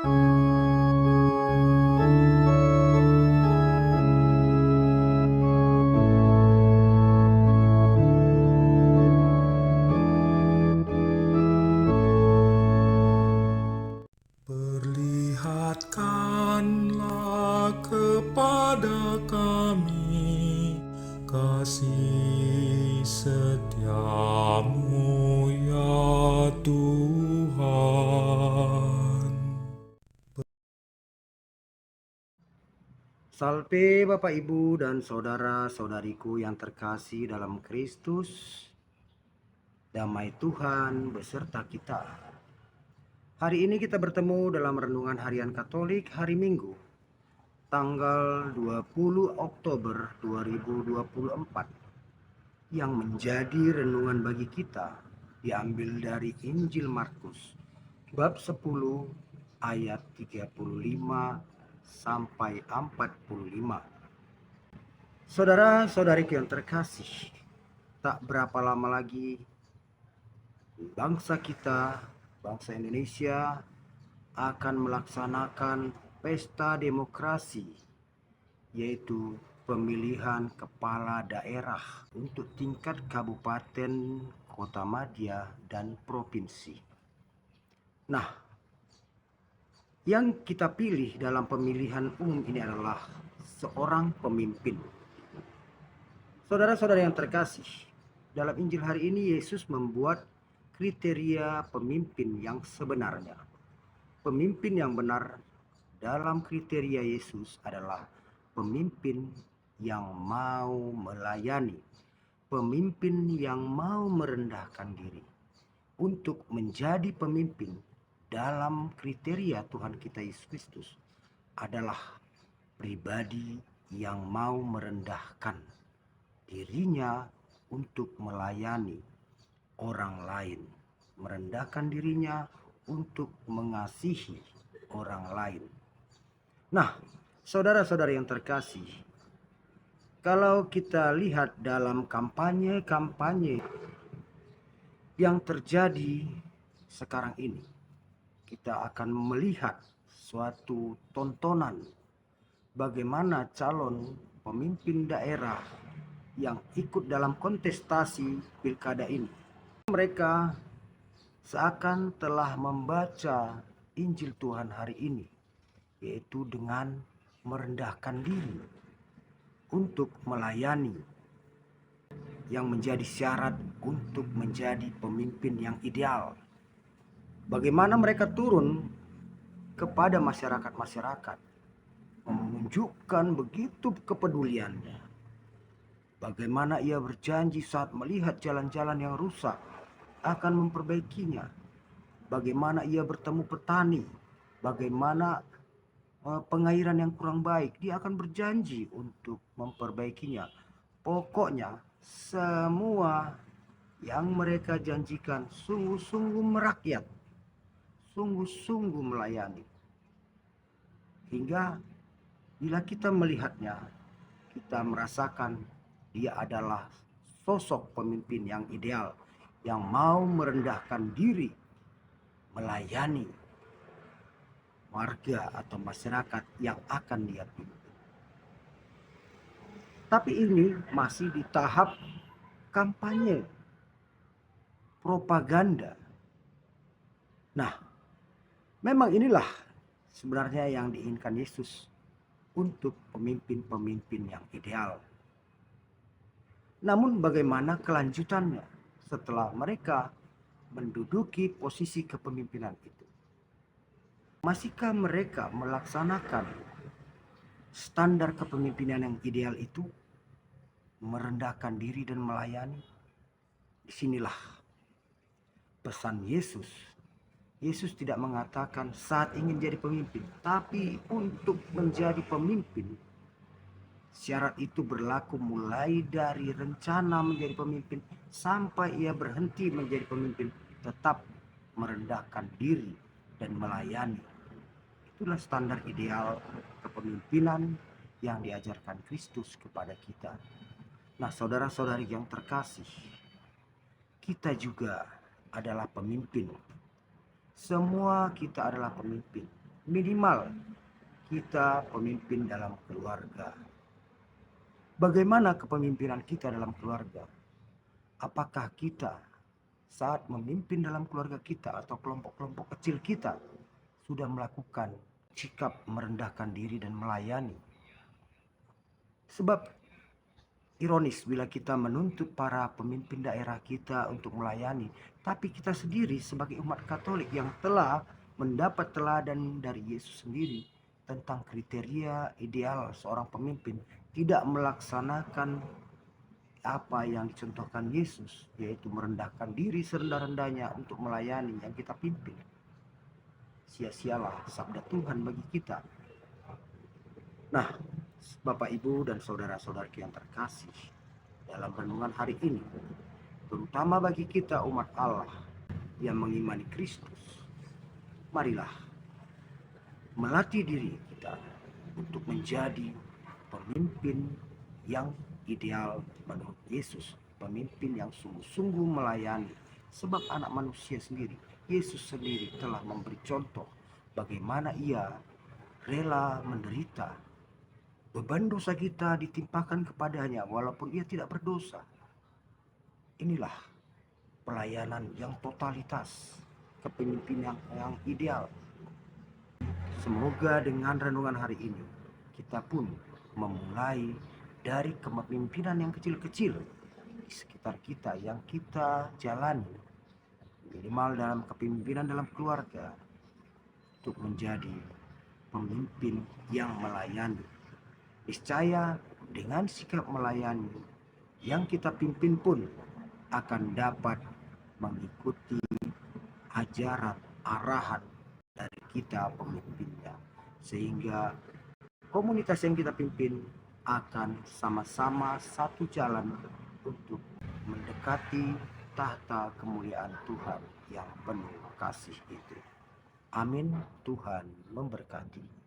Perlihatkanlah kepada kami kasih setiamu ya Tuhan. Salve Bapak Ibu dan saudara-saudariku yang terkasih dalam Kristus. Damai Tuhan beserta kita. Hari ini kita bertemu dalam renungan harian Katolik hari Minggu, tanggal 20 Oktober 2024, yang menjadi renungan bagi kita diambil dari Injil Markus, bab 10 ayat 35 sampai 45. Saudara-saudariku yang terkasih, tak berapa lama lagi bangsa kita, bangsa Indonesia, akan melaksanakan pesta demokrasi, yaitu pemilihan kepala daerah untuk tingkat kabupaten, kota madya, dan provinsi. Nah, yang kita pilih dalam pemilihan umum ini adalah seorang pemimpin. Saudara-saudara yang terkasih, dalam Injil hari ini Yesus membuat kriteria pemimpin yang sebenarnya. Pemimpin yang benar dalam kriteria Yesus adalah pemimpin yang mau melayani, pemimpin yang mau merendahkan diri. Untuk menjadi pemimpin dalam kriteria Tuhan kita Yesus Kristus adalah pribadi yang mau merendahkan dirinya untuk melayani orang lain, merendahkan dirinya untuk mengasihi orang lain. Nah, saudara-saudara yang terkasih, kalau kita lihat dalam kampanye-kampanye yang terjadi sekarang ini, kita akan melihat suatu tontonan bagaimana calon pemimpin daerah yang ikut dalam kontestasi pilkada ini, mereka seakan telah membaca Injil Tuhan hari ini, yaitu dengan merendahkan diri untuk melayani, yang menjadi syarat untuk menjadi pemimpin yang ideal. Bagaimana mereka turun kepada masyarakat-masyarakat, menunjukkan begitu kepeduliannya. Bagaimana ia berjanji saat melihat jalan-jalan yang rusak akan memperbaikinya. Bagaimana ia bertemu petani, bagaimana pengairan yang kurang baik, dia akan berjanji untuk memperbaikinya. Pokoknya semua yang mereka janjikan sungguh-sungguh merakyat, sungguh-sungguh melayani. Hingga bila kita melihatnya, kita merasakan dia adalah sosok pemimpin yang ideal, yang mau merendahkan diri, melayani warga atau masyarakat yang akan dia pimpin. Tapi ini masih di tahap kampanye, propaganda. Nah, memang inilah sebenarnya yang diinginkan Yesus untuk pemimpin-pemimpin yang ideal. Namun bagaimana kelanjutannya setelah mereka menduduki posisi kepemimpinan itu? Masihkah mereka melaksanakan standar kepemimpinan yang ideal itu, merendahkan diri dan melayani? Disinilah pesan Yesus. Yesus tidak mengatakan saat ingin jadi pemimpin, tapi untuk menjadi pemimpin, syarat itu berlaku mulai dari rencana menjadi pemimpin sampai ia berhenti menjadi pemimpin, tetap merendahkan diri dan melayani. Itulah standar ideal kepemimpinan yang diajarkan Kristus kepada kita. Nah, saudara-saudari yang terkasih, kita juga adalah pemimpin. Semua kita adalah pemimpin. Minimal kita pemimpin dalam keluarga. Bagaimana kepemimpinan kita dalam keluarga? Apakah kita saat memimpin dalam keluarga kita atau kelompok-kelompok kecil kita sudah melakukan sikap merendahkan diri dan melayani? Sebab ironis bila kita menuntut para pemimpin daerah kita untuk melayani, tapi kita sendiri sebagai umat Katolik yang telah mendapat teladan dari Yesus sendiri tentang kriteria ideal seorang pemimpin, tidak melaksanakan apa yang dicontohkan Yesus, yaitu merendahkan diri serendah-rendahnya untuk melayani yang kita pimpin. Sia-sialah sabda Tuhan bagi kita. Nah, Bapak, Ibu, dan saudara-saudari yang terkasih, dalam renungan hari ini, terutama bagi kita umat Allah yang mengimani Kristus, marilah melatih diri kita untuk menjadi pemimpin yang ideal menurut Yesus, pemimpin yang sungguh-sungguh melayani. Sebab anak manusia sendiri, Yesus sendiri telah memberi contoh bagaimana ia rela menderita. Beban dosa kita ditimpakan kepadanya walaupun ia tidak berdosa. Inilah pelayanan yang totalitas, kepemimpinan yang ideal. Semoga dengan renungan hari ini kita pun memulai dari kepemimpinan yang kecil-kecil di sekitar kita yang kita jalani, minimal dalam kepemimpinan dalam keluarga, untuk menjadi pemimpin yang melayani. Niscaya dengan sikap melayani yang kita pimpin pun akan dapat mengikuti ajaran, arahan dari kita pemimpinnya, sehingga komunitas yang kita pimpin akan sama-sama satu jalan untuk mendekati tahta kemuliaan Tuhan yang penuh kasih itu. Amin. Tuhan memberkati.